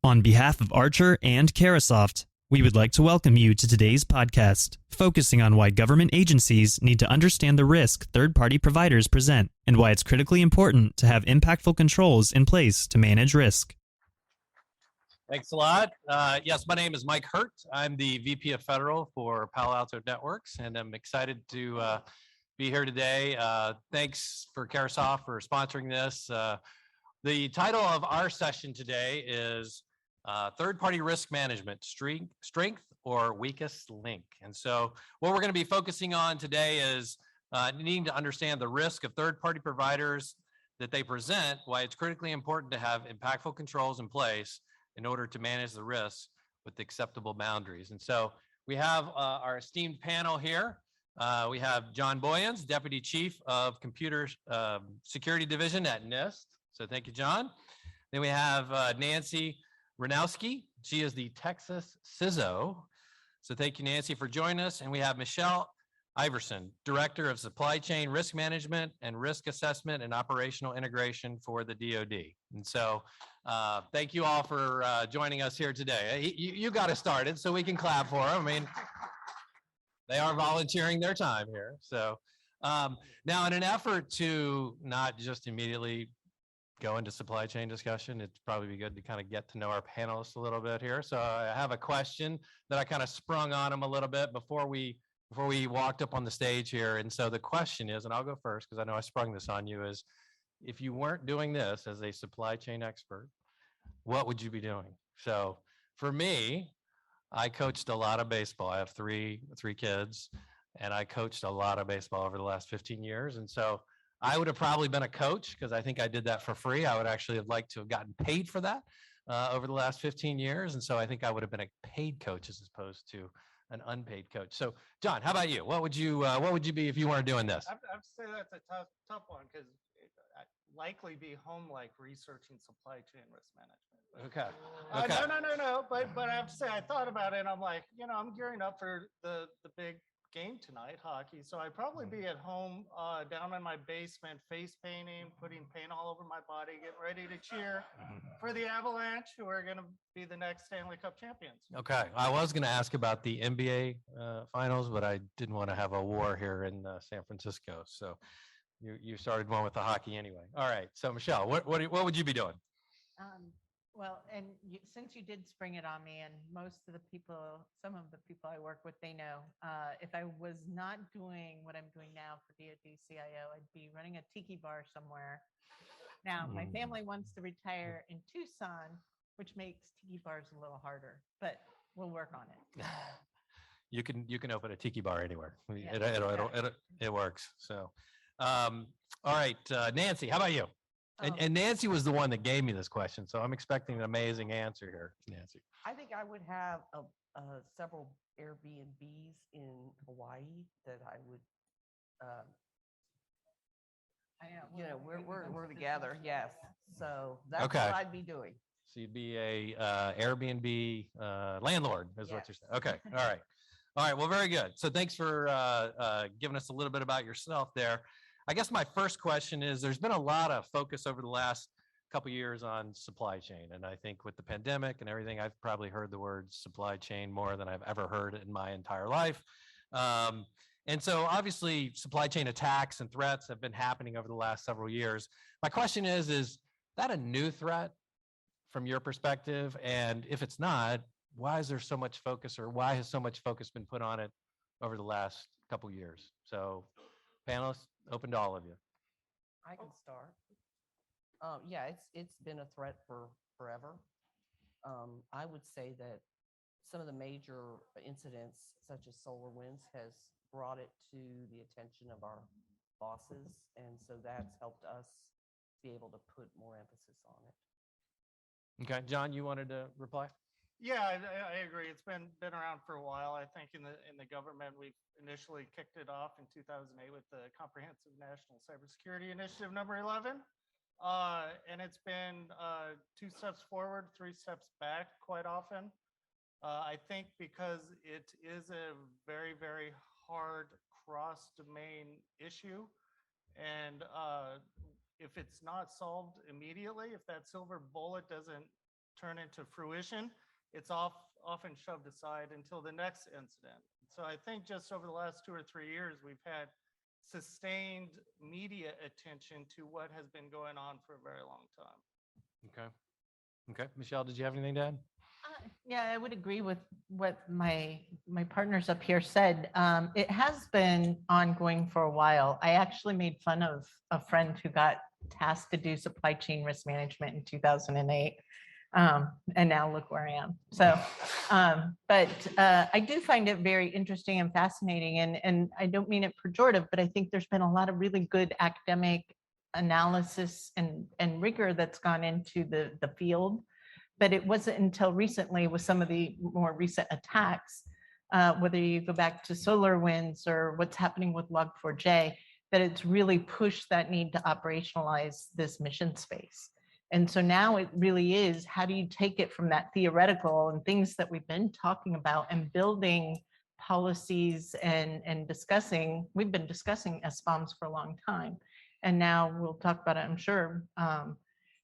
On behalf of Archer and Carasoft, we would like to welcome you to today's podcast, focusing on why government agencies need to understand the risk third-party providers present and why it's critically important to have impactful controls in place to manage risk. Thanks a lot. Yes, my name is Mike Hurt. I'm the VP of Federal for Palo Alto Networks, and I'm excited to be here today. Thanks for Carasoft for sponsoring this. The title of our session today is Third-Party Risk Management, Strength or Weakest Link. And so what we're going to be focusing on today is needing to understand the risk of third-party providers that they present, why it's critically important to have impactful controls in place in order to manage the risks with acceptable boundaries. And so we have our esteemed panel here. We have John Boyens, Deputy Chief of Computer Security Division at NIST. So thank you, John. Then we have Nancy Ranowski. She is the Texas CISO. So thank you, Nancy, for joining us. And we have Michelle Iverson, Director of Supply Chain Risk Management and Risk Assessment and Operational Integration for the DoD. And so thank you all for joining us here today. You got us started, so we can clap for them. I mean, they are volunteering their time here. So now in an effort to not just immediately go into supply chain discussion, it'd probably be good to kind of get to know our panelists a little bit here. So I have a question that I kind of sprung on them a little bit before we walked up on the stage here. And so the question is, and I'll go first because I know I sprung this on you, is if you weren't doing this as a supply chain expert, what would you be doing? So for me, I coached a lot of baseball. I have three kids, and I coached a lot of baseball over the last 15 years. And so I would have probably been a coach because I think I did that for free. I would actually have liked to have gotten paid for that over the last 15 years. And so I think I would have been a paid coach as opposed to an unpaid coach. So John, how about you? What would you be if you weren't doing this? I have to say that's a tough one because I'd likely be home like researching supply chain risk management. Okay. No. But I have to say I thought about it and I'm like, I'm gearing up for the big game tonight, hockey. So I'd probably be at home down in my basement, face painting, putting paint all over my body, getting ready to cheer for the Avalanche, who are going to be the next Stanley Cup champions. Okay. I was going to ask about the NBA finals, but I didn't want to have a war here in San Francisco. So you started one with the hockey anyway. All right. So Michelle, what would you be doing? Well, and since you did spring it on me, and some of the people I work with, they know, if I was not doing what I'm doing now for DoD CIO, I'd be running a tiki bar somewhere. Now, my family wants to retire in Tucson, which makes tiki bars a little harder, but we'll work on it. You can open a tiki bar anywhere. Yeah, It works. So, all right, Nancy, how about you? And Nancy was the one that gave me this question, so I'm expecting an amazing answer here, Nancy. I think I would have several Airbnbs in Hawaii that I would, we're together, yes. So that's Okay. what I'd be doing. So you'd be a Airbnb landlord, is what you're saying. Okay, all right. Well, very good. So thanks for giving us a little bit about yourself there. I guess my first question is, there's been a lot of focus over the last couple of years on supply chain. And I think with the pandemic and everything, I've probably heard the word supply chain more than I've ever heard in my entire life. And so obviously supply chain attacks and threats have been happening over the last several years. My question is that a new threat from your perspective? And if it's not, why is there so much focus, or why has so much focus been put on it over the last couple of years? So panelists, open to all of you. I can start. It's been a threat for forever. I would say that some of the major incidents, such as SolarWinds, has brought it to the attention of our bosses, and so that's helped us be able to put more emphasis on it. Okay, John, you wanted to reply? Yeah, I agree. It's been around for a while. I think in the government, we initially kicked it off in 2008 with the Comprehensive National Cybersecurity Initiative number 11. And it's been 2 steps forward, 3 steps back quite often. I think because it is a very, very hard cross-domain issue. And if it's not solved immediately, if that silver bullet doesn't turn into fruition, it's often shoved aside until the next incident. So I think just over the last 2 or 3 years, we've had sustained media attention to what has been going on for a very long time. Okay. Okay. Michelle, did you have anything to add? Yeah, I would agree with what my partners up here said. It has been ongoing for a while. I actually made fun of a friend who got tasked to do supply chain risk management in 2008. And now look where I am. So, but I do find it very interesting and fascinating. And I don't mean it pejorative, but I think there's been a lot of really good academic analysis and rigor that's gone into the field. But it wasn't until recently with some of the more recent attacks, whether you go back to SolarWinds or what's happening with Log4j, that it's really pushed that need to operationalize this mission space. And so now it really is, how do you take it from that theoretical and things that we've been talking about and building policies and discussing, we've been discussing SBOMs for a long time. And now we'll talk about it, I'm sure.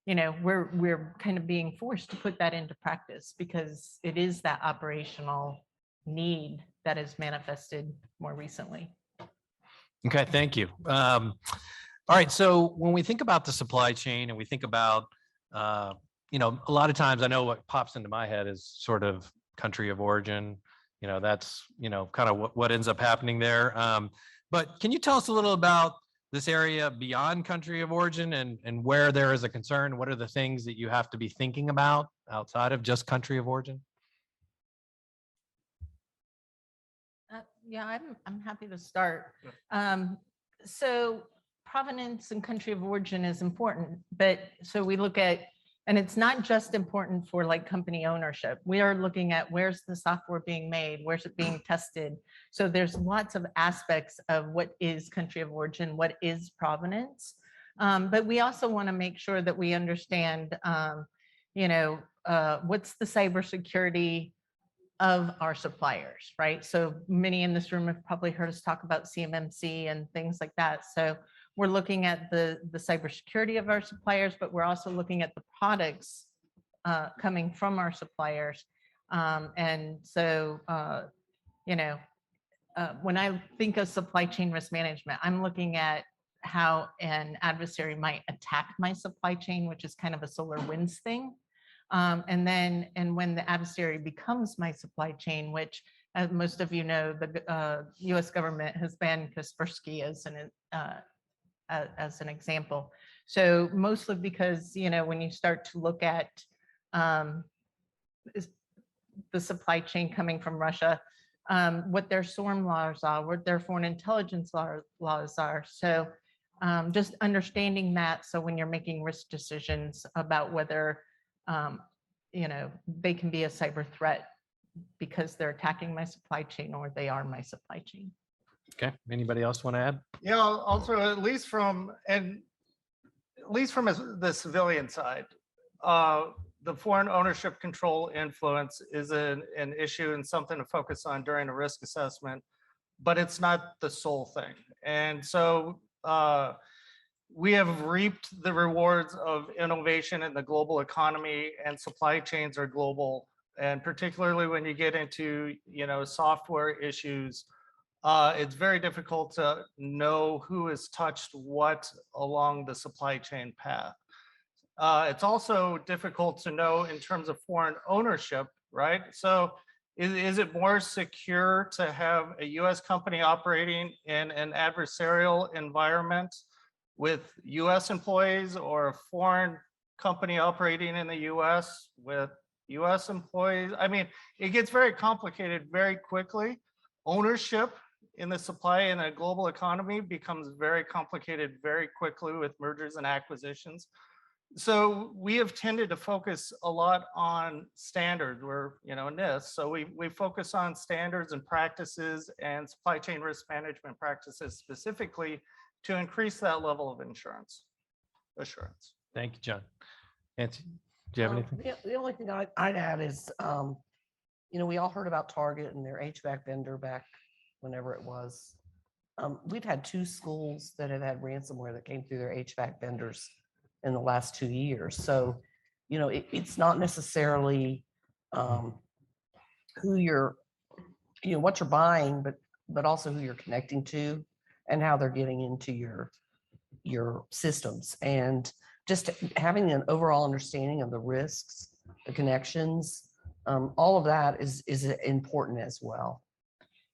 You know, we're kind of being forced to put that into practice because it is that operational need that is manifested more recently. Okay, thank you. All right, so when we think about the supply chain and we think about, you know, a lot of times I know what pops into my head is sort of country of origin. You know, that's, you know, kind of what ends up happening there. But can you tell us a little about this area beyond country of origin and where there is a concern? What are the things that you have to be thinking about outside of just country of origin? Yeah, I'm happy to start. So provenance and country of origin is important, but so we look at, and it's not just important for like company ownership. We are looking at where's the software being made, where's it being tested. So there's lots of aspects of what is country of origin, what is provenance. But we also want to make sure that we understand, you know, what's the cybersecurity of our suppliers, right? So many in this room have probably heard us talk about CMMC and things like that. So we're looking at the cybersecurity of our suppliers, but we're also looking at the products coming from our suppliers. And so, you know, when I think of supply chain risk management, I'm looking at how an adversary might attack my supply chain, which is kind of a SolarWinds thing. And when the adversary becomes my supply chain, which as most of you know, the US government has banned Kaspersky as an example. So mostly because, you know, when you start to look at the supply chain coming from Russia, what their SORM laws are, what their foreign intelligence laws are. So just understanding that. So when you're making risk decisions about whether, you know, they can be a cyber threat because they're attacking my supply chain or they are my supply chain. Okay, anybody else want to add? Yeah, also at least from the civilian side, the foreign ownership control influence is an issue and something to focus on during a risk assessment, but it's not the sole thing. And so we have reaped the rewards of innovation in the global economy, and supply chains are global. And particularly when you get into, you know, software issues, it's very difficult to know who has touched what along the supply chain path. It's also difficult to know in terms of foreign ownership, right? So is it more secure to have a US company operating in an adversarial environment with US employees or a foreign company operating in the US with US employees? I mean, it gets very complicated very quickly. Ownership in the supply in a global economy becomes very complicated very quickly with mergers and acquisitions. So we have tended to focus a lot on standards. We're, you know, NIST. So we focus on standards and practices and supply chain risk management practices specifically to increase that level of assurance. Thank you, John. Nancy, do you have anything? The only thing I'd add is, you know, we all heard about Target and their HVAC vendor back whenever it was. We've had 2 schools that have had ransomware that came through their HVAC vendors in the last 2 years. So, it's not necessarily who you're, what you're buying, but also who you're connecting to and how they're getting into your systems. And just having an overall understanding of the risks, the connections, all of that is important as well.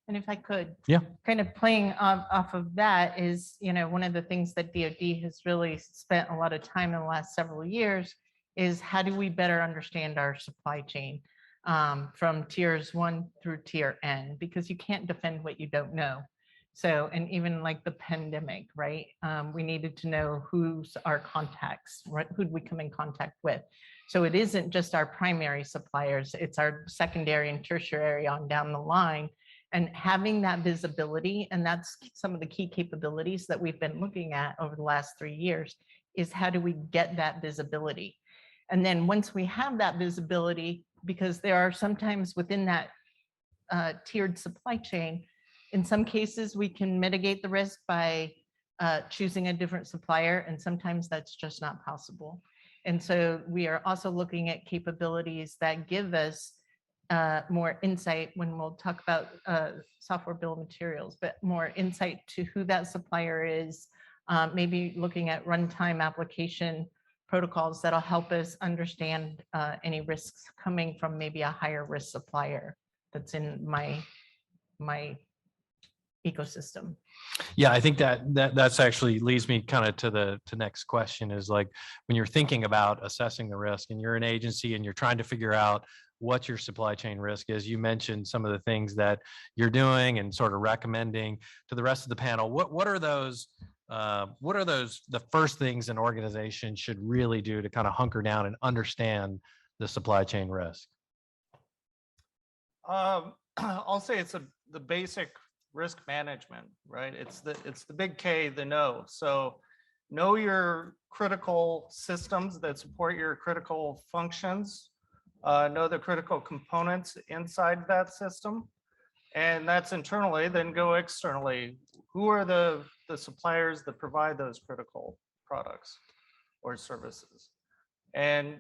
And if I could, Yeah. kind of playing off of that is, one of the things that DoD has really spent a lot of time in the last several years is how do we better understand our supply chain from tiers 1 through tier N, because you can't defend what you don't know. So, and even like the pandemic, right? We needed to know who's our contacts, right? Who'd we come in contact with? So it isn't just our primary suppliers, it's our secondary and tertiary on down the line. And having that visibility, and that's some of the key capabilities that we've been looking at over the last 3 years, is how do we get that visibility? And then once we have that visibility, because there are sometimes within that tiered supply chain, in some cases, we can mitigate the risk by choosing a different supplier, and sometimes that's just not possible. And so we are also looking at capabilities that give us more insight when we'll talk about software bill of materials, but more insight to who that supplier is, maybe looking at runtime application protocols that'll help us understand any risks coming from maybe a higher risk supplier that's in my ecosystem. Yeah, I think that's actually leads me kind of to the next question is like when you're thinking about assessing the risk and you're an agency and you're trying to figure out what your supply chain risk is. You mentioned some of the things that you're doing and sort of recommending to the rest of the panel. What are those the first things an organization should really do to kind of hunker down and understand the supply chain risk? I'll say it's the basic risk management, right? It's the big K, the know. So know your critical systems that support your critical functions, know the critical components inside that system. And that's internally, then go externally. Who are the suppliers that provide those critical products or services? And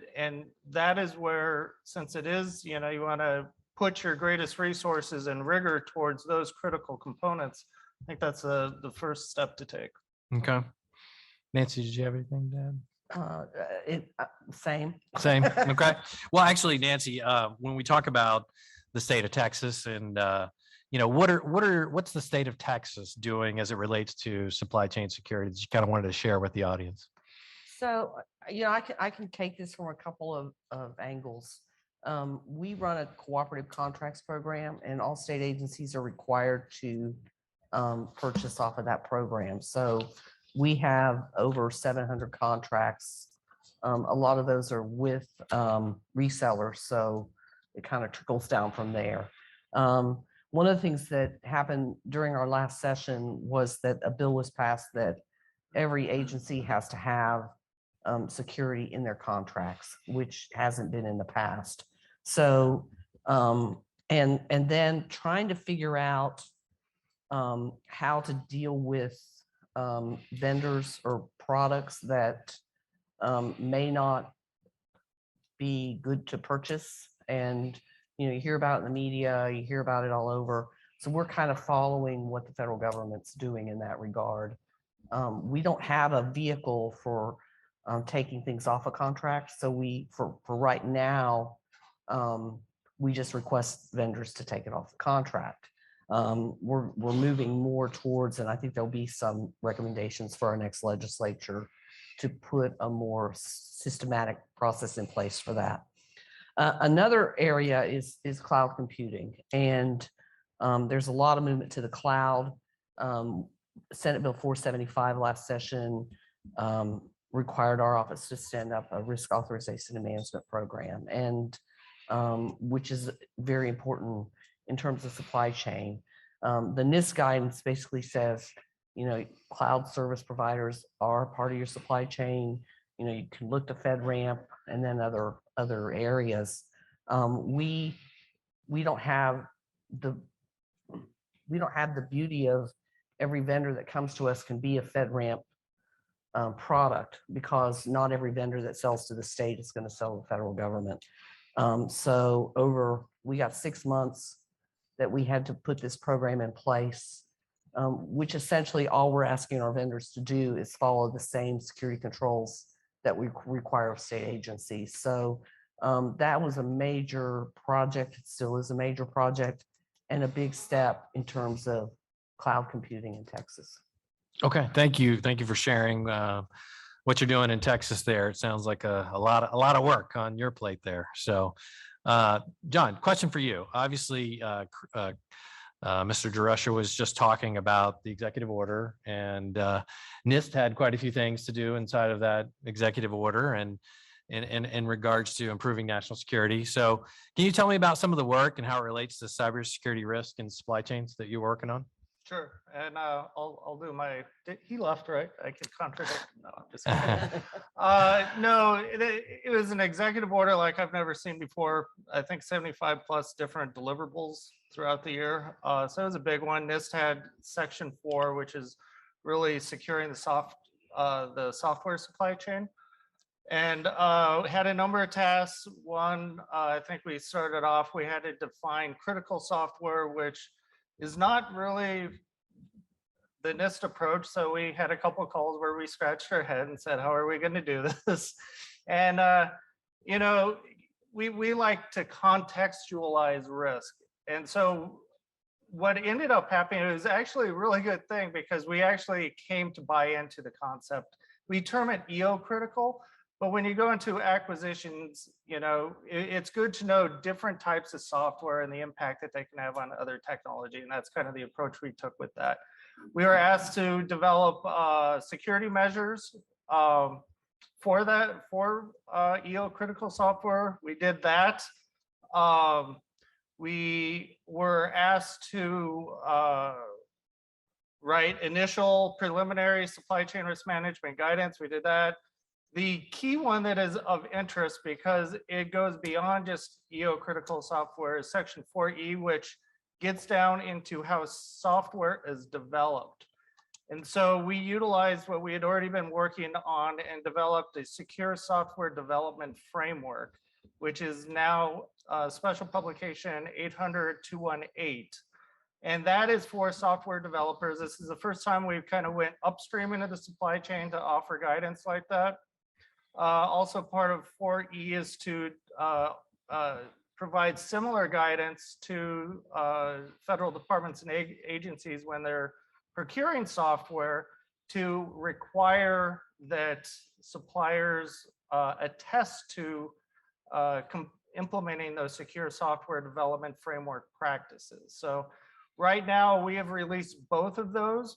that is where, since it is, you want to put your greatest resources and rigor towards those critical components. I think that's the first step to take. Okay. Nancy, did you have anything to add? Same. Same. Okay. Well, actually, Nancy, when we talk about the state of Texas and what's the state of Texas doing as it relates to supply chain security that you kind of wanted to share with the audience? So, I can take this from a couple of angles. We run a cooperative contracts program, and all state agencies are required to purchase off of that program. So we have over 700 contracts. A lot of those are with resellers, so it kind of trickles down from there. One of the things that happened during our last session was that a bill was passed that every agency has to have security in their contracts, which hasn't been in the past. So, and then trying to figure out how to deal with vendors or products that may not be good to purchase. And, you hear about it in the media, you hear about it all over. So we're kind of following what the federal government's doing in that regard. We don't have a vehicle for taking things off a contract. So for right now, we just request vendors to take it off the contract. We're moving more towards, and I think there'll be some recommendations for our next legislature to put a more systematic process in place for that. Another area is cloud computing, and there's a lot of movement to the cloud. Senate Bill 475 last session required our office to stand up a risk authorization and management program, and which is very important in terms of supply chain. The NIST guidance basically says, cloud service providers are part of your supply chain. You can look to FedRAMP and then other areas. We don't have the beauty of every vendor that comes to us can be a FedRAMP product, because not every vendor that sells to the state is going to sell to the federal government. So we got 6 months that we had to put this program in place, which essentially all we're asking our vendors to do is follow the same security controls that we require of state agencies. So that was a major project. It still is a major project and a big step in terms of cloud computing in Texas. Okay, thank you. Thank you for sharing what you're doing in Texas there. It sounds like a lot of work on your plate there. So, John, question for you. Obviously, Mr. DeRusha was just talking about the executive order, and NIST had quite a few things to do inside of that executive order and in regards to improving national security. So can you tell me about some of the work and how it relates to cybersecurity risk and supply chains that you're working on? Sure, and I'll do my. He left, right? I could contradict. No, I'm just kidding. No, it was an executive order like I've never seen before. I think 75 plus different deliverables throughout the year. So it was a big one. NIST had Section 4, which is really securing the software supply chain, and had a number of tasks. One, I think we started off. We had to define critical software, which is not really the NIST approach. So we had a couple of calls where we scratched our head and said, how are we going to do this? And, we like to contextualize risk. And so what ended up happening, it was actually a really good thing because we actually came to buy into the concept. We term it EO critical, but when you go into acquisitions, it's good to know different types of software and the impact that they can have on other technology. And that's kind of the approach we took with that. We were asked to develop security measures for EO critical software. We did that. We were asked to write initial preliminary supply chain risk management guidance. We did that. The key one that is of interest, because it goes beyond just EO critical software, is Section 4E, which gets down into how software is developed. And so we utilized what we had already been working on and developed a secure software development framework, which is now special publication 800-218. And that is for software developers. This is the first time we've kind of went upstream into the supply chain to offer guidance like that. Also part of 4E is to provide similar guidance to federal departments and agencies when they're procuring software, to require that suppliers attest to implementing those secure software development framework practices. So right now we have released both of those.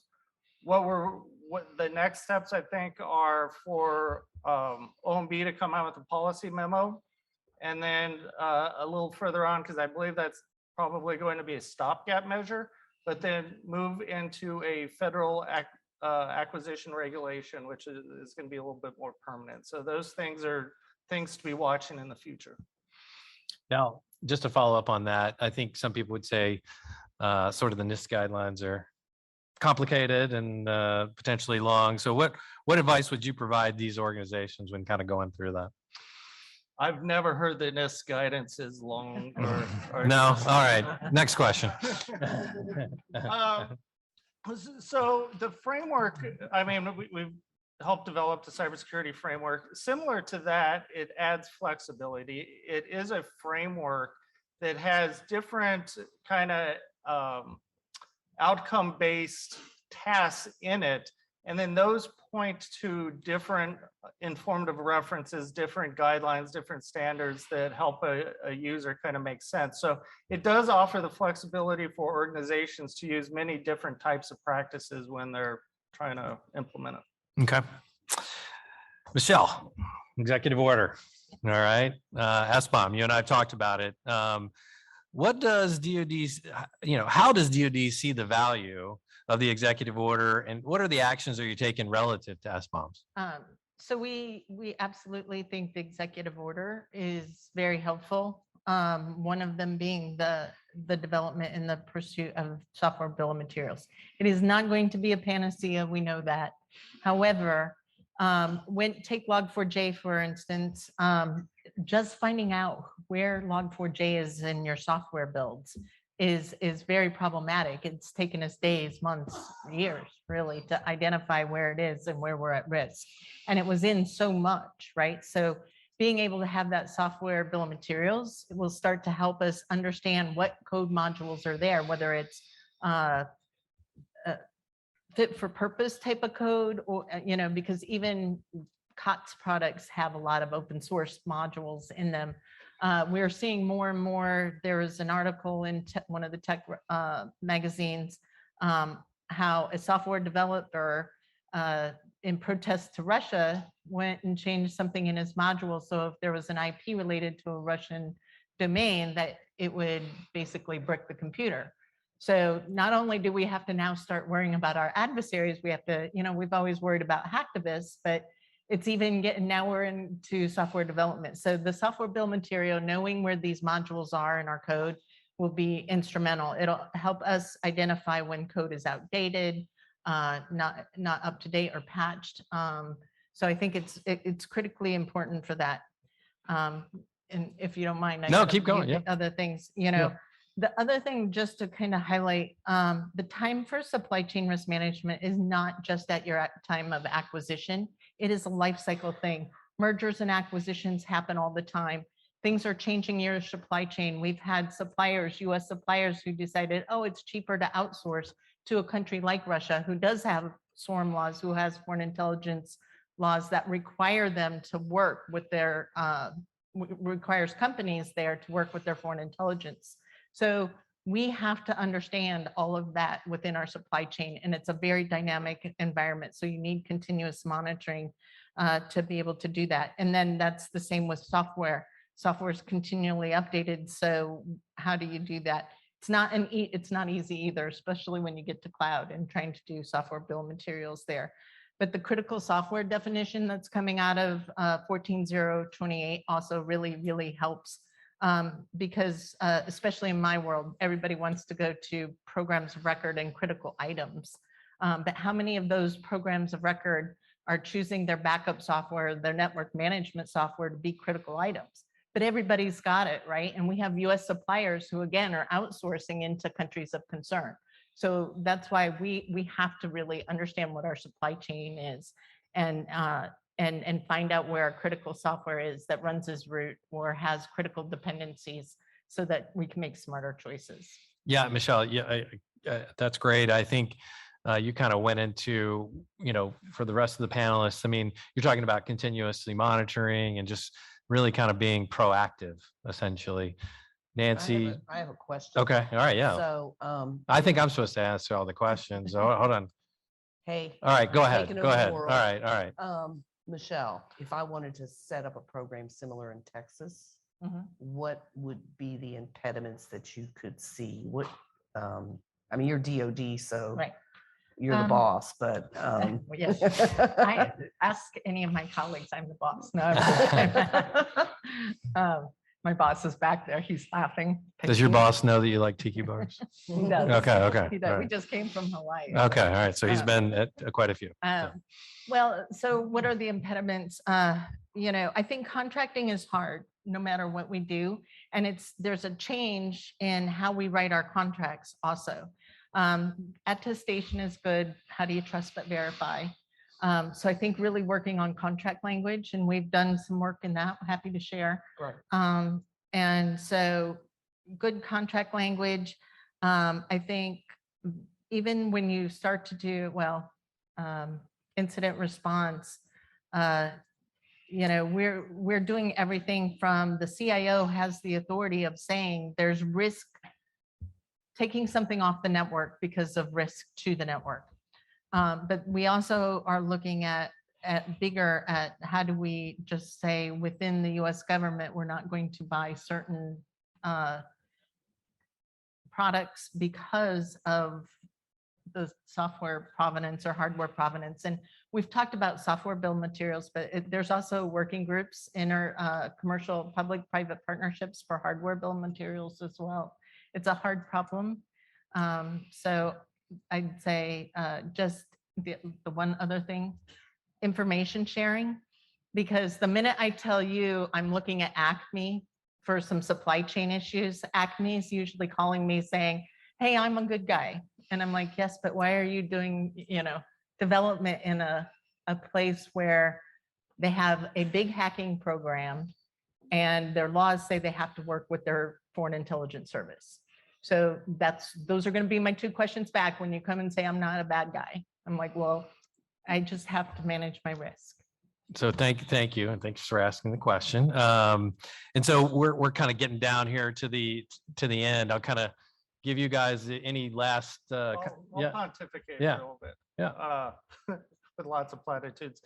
What the next steps I think are for OMB to come out with a policy memo, and then a little further on, because I believe that's probably going to be a stopgap measure, but then move into a federal acquisition regulation, which is going to be a little bit more permanent. So those things are things to be watching in the future. Now, just to follow up on that, I think some people would say sort of the NIST guidelines are complicated and potentially long. So what advice would you provide these organizations when kind of going through that? I've never heard that NIST guidance is long or No. All right. Next question. So the framework, I mean, we've helped develop the cybersecurity framework. Similar to that, it adds flexibility. It is a framework that has different kind of outcome-based tasks in it. And then those point to different informative references, different guidelines, different standards that help a user kind of make sense. So it does offer the flexibility for organizations to use many different types of practices when they're trying to implement it. Okay. Michelle, executive order. All right. SBOM, you and I have talked about it. What does DoD, how does DoD see the value of the executive order, and what are the actions that you're taking relative to SBOMs? So we absolutely think the executive order is very helpful. One of them being the development and the pursuit of software bill of materials. It is not going to be a panacea, we know that. However, When take Log4j, for instance, just finding out where Log4j is in your software builds is very problematic. It's taken us days, months, years, really, to identify where it is and where we're at risk. And it was in so much, right? So being able to have that software bill of materials will start to help us understand what code modules are there, whether it's fit for purpose type of code, or, because even COTS products have a lot of open source modules in them. We're seeing more and more. There was an article in one of the tech magazines, how a software developer in protest to Russia went and changed something in his module. So if there was an IP related to a Russian domain, that it would basically brick the computer. So not only do we have to now start worrying about our adversaries, we have to, we've always worried about hacktivists, but it's even getting, now we're into software development. So the software bill of material, knowing where these modules are in our code will be instrumental. It'll help us identify when code is outdated, not up to date or patched. So I think it's critically important for that. And if you don't mind, No, keep going. Yeah. Other things, Yeah. The other thing, just to kind of highlight, the time for supply chain risk management is not just at your time of acquisition. It is a life cycle thing. Mergers and acquisitions happen all the time. Things are changing your supply chain. We've had suppliers, US suppliers, who decided, oh, it's cheaper to outsource to a country like Russia, who does have SORM laws, who has foreign intelligence laws that require them to work with their, requires companies there to work with their foreign intelligence. So we have to understand all of that within our supply chain, and it's a very dynamic environment. So you need continuous monitoring to be able to do that. And then that's the same with software. Software is continually updated. So how do you do that? It's not easy either, especially when you get to cloud and trying to do software bill of materials there. But the critical software definition that's coming out of 14.028 also really, really helps. Because especially in my world, everybody wants to go to programs of record and critical items. But how many of those programs of record are choosing their backup software, their network management software to be critical items? But everybody's got it, right? And we have US suppliers who, again, are outsourcing into countries of concern. So that's why we have to really understand what our supply chain is, and find out where our critical software is that runs as root or has critical dependencies, so that we can make smarter choices. Yeah, Michelle, yeah, that's great. I think you kind of went into, for the rest of the panelists, I mean, you're talking about continuously monitoring and just really kind of being proactive, essentially. Nancy. I have a question. Okay. All right. Yeah. So, I think I'm supposed to answer all the questions. Hold on. hey. All right. Go I'm ahead. taking Go over the ahead. All world. right. All right. Michelle, if I wanted to set up a program similar in Texas, what would be the impediments that you could see? What, I mean, you're DOD, so Right. you're the boss, but. Yes, I ask any of my colleagues, I'm the boss. No, my boss is back there. He's laughing. Does your boss know that you like tiki bars? He does. Okay. Okay. He does. All We right. just came from Hawaii. Okay. All right. So he's been at quite a few. Well, so what are the impediments? I think contracting is hard no matter what we do. And there's a change in how we write our contracts also. Attestation is good. How do you trust but verify? So I think really working on contract language, and we've done some work in that. I'm happy to share. Right. And so good contract language. I think even when you start to do, incident response, we're doing everything from the CIO has the authority of saying there's risk, taking something off the network because of risk to the network. But we also are looking at how do we just say within the US government, we're not going to buy certain products because of the software provenance or hardware provenance. And we've talked about software bill of materials, but there's also working groups in our commercial public-private partnerships for hardware bill of materials as well. It's a hard problem. So I'd say just the one other thing, information sharing, because the minute I tell you I'm looking at Acme for some supply chain issues, Acme is usually calling me saying, hey, I'm a good guy. And I'm like, yes, but why are you doing, development in a place where they have a big hacking program and their laws say they have to work with their foreign intelligence service? So those are going to be my 2 questions back when you come and say I'm not a bad guy. I'm like, well, I just have to manage my risk. So thank you, and thanks for asking the question. And so we're kind of getting down here to the end. I'll kind of give you guys any last. I'll pontificate Yeah. a little bit. Yeah. With lots of platitudes.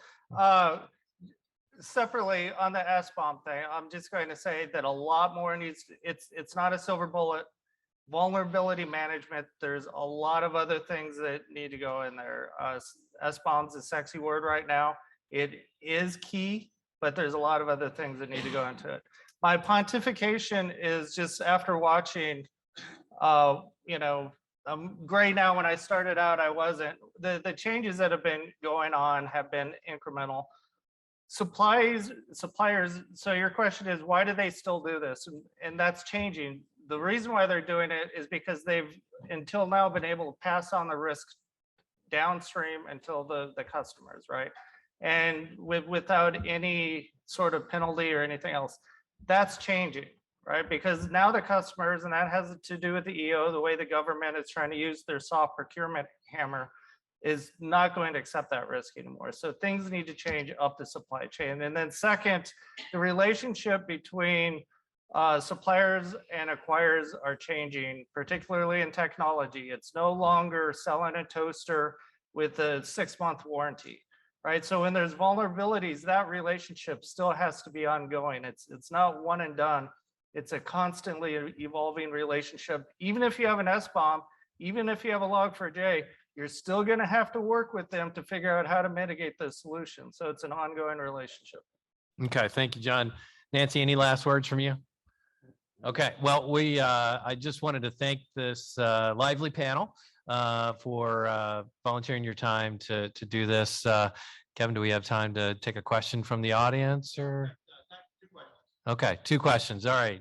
Separately on the SBOM thing, I'm just going to say that a lot more needs. It's not a silver bullet. Vulnerability management. There's a lot of other things that need to go in there. SBOM's a sexy word right now. It is key, but there's a lot of other things that need to go into it. My pontification is just after watching, I'm gray now. When I started out, I wasn't. The changes that have been going on have been incremental. Suppliers. So your question is, why do they still do this? And that's changing. The reason why they're doing it is because they've until now been able to pass on the risk downstream until the customers, right? And without any sort of penalty or anything else. That's changing, right? Because now the customers, and that has to do with the EO, the way the government is trying to use their soft procurement hammer, is not going to accept that risk anymore. So things need to change up the supply chain. And then second, the relationship between suppliers and acquirers are changing, particularly in technology. It's no longer selling a toaster with a 6-month warranty, right? So when there's vulnerabilities, that relationship still has to be ongoing. It's not one and done. It's a constantly evolving relationship. Even if you have an SBOM, even if you have a Log4j, you're still going to have to work with them to figure out how to mitigate the solution. So it's an ongoing relationship. Okay, thank you, John. Nancy, any last words from you? Okay, well, I just wanted to thank this lively panel for volunteering your time to do this. Kevin, do we have time to take a question from the audience or? Okay, 2 questions. All right.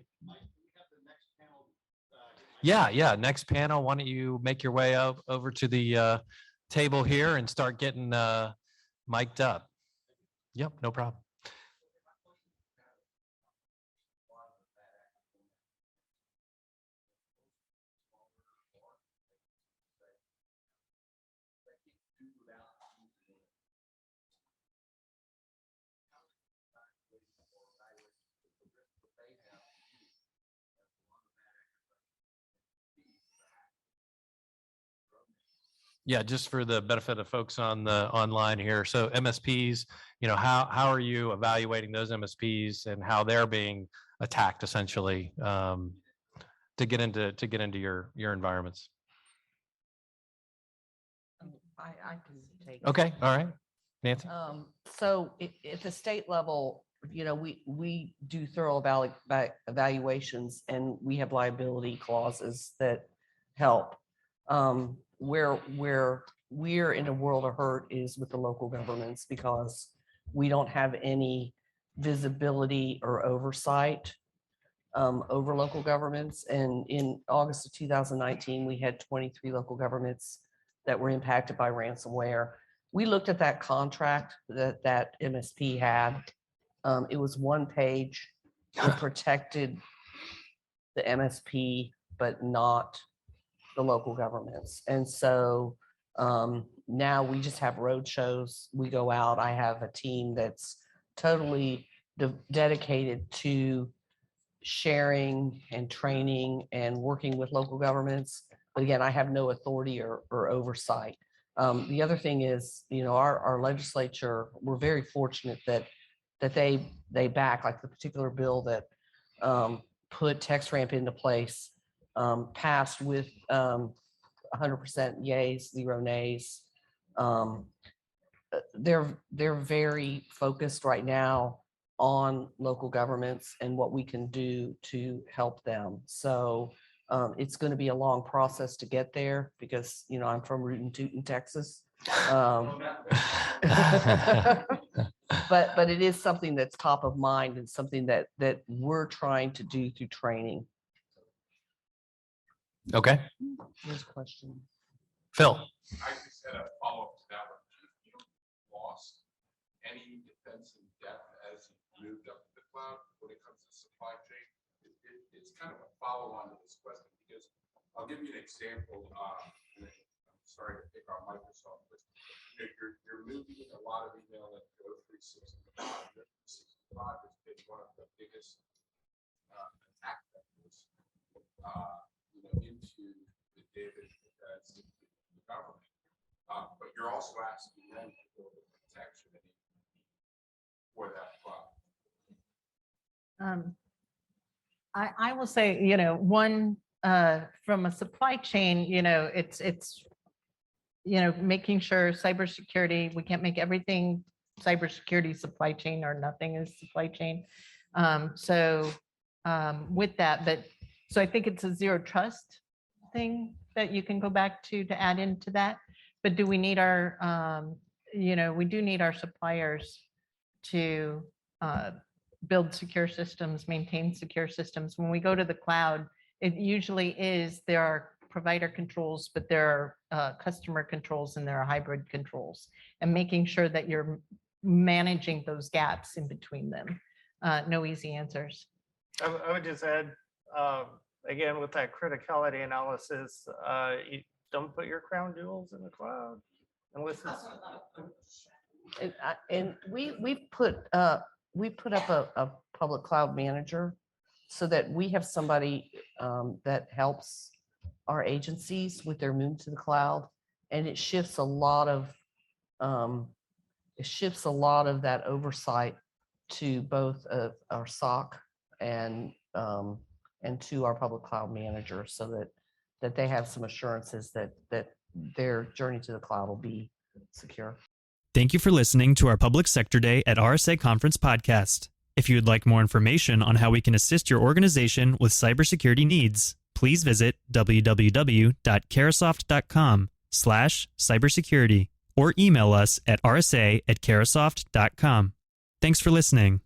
Yeah. Next panel. Why don't you make your way over to the table here and start getting mic'd up? Yep, no problem. Yeah, just for the benefit of folks on the online here. So MSPs, how are you evaluating those MSPs and how they're being attacked essentially to get into your environments? I can take. Okay, all right, Nancy. So at the state level, we do thorough evaluations, and we have liability clauses that help. Where we're in a world of hurt is with the local governments, because we don't have any visibility or oversight over local governments. And in August of 2019, we had 23 local governments that were impacted by ransomware. We looked at that contract that MSP had. It was 1 page. It protected the MSP, but not the local governments. And so now we just have road shows. We go out. I have a team that's totally dedicated to sharing and training and working with local governments. But again, I have no authority or oversight. The other thing is, our legislature, we're very fortunate that they back, like the particular bill that put TextRamp into place, passed with 100% yays, 0 nays. They're very focused right now on local governments and what we can do to help them. So it's going to be a long process to get there, because I'm from Root and Toot in Texas. Um, but it is something that's top of mind and something that we're trying to do through training. Okay, Here's a question. Phil. I just had a follow-up to that one. You lost any defense in depth as you moved up to the cloud when it comes to supply chain? It's kind of a follow-on to this question because I'll give you an example. And I'm sorry to pick on Microsoft, but you're moving a lot of email that go 365. 365 has been one of the biggest attack vectors into the data that's in the government. But you're also asking them to build a protection for that product. I will say, one, from a supply chain, it's making sure cybersecurity, we can't make everything cybersecurity supply chain or nothing is supply chain. With that, so I think it's a zero trust thing that you can go back to add into that. But do we need our, we do need our suppliers to build secure systems, maintain secure systems. When we go to the cloud, it usually is, there are provider controls, but there are customer controls and there are hybrid controls, and making sure that you're managing those gaps in between them. No easy answers. I would just add, again, with that criticality analysis, you don't put your crown jewels in the cloud unless it's. And we put up a public cloud manager so that we have somebody that helps our agencies with their move to the cloud, and it shifts a lot of that oversight to both our SOC and to our public cloud manager, so that they have some assurances that their journey to the cloud will be secure. Thank you for listening to our Public Sector Day at RSA Conference podcast. If you would like more information on how we can assist your organization with cybersecurity needs, please visit www.carasoft.com/cybersecurity or email us at rsa@carasoft.com. Thanks for listening.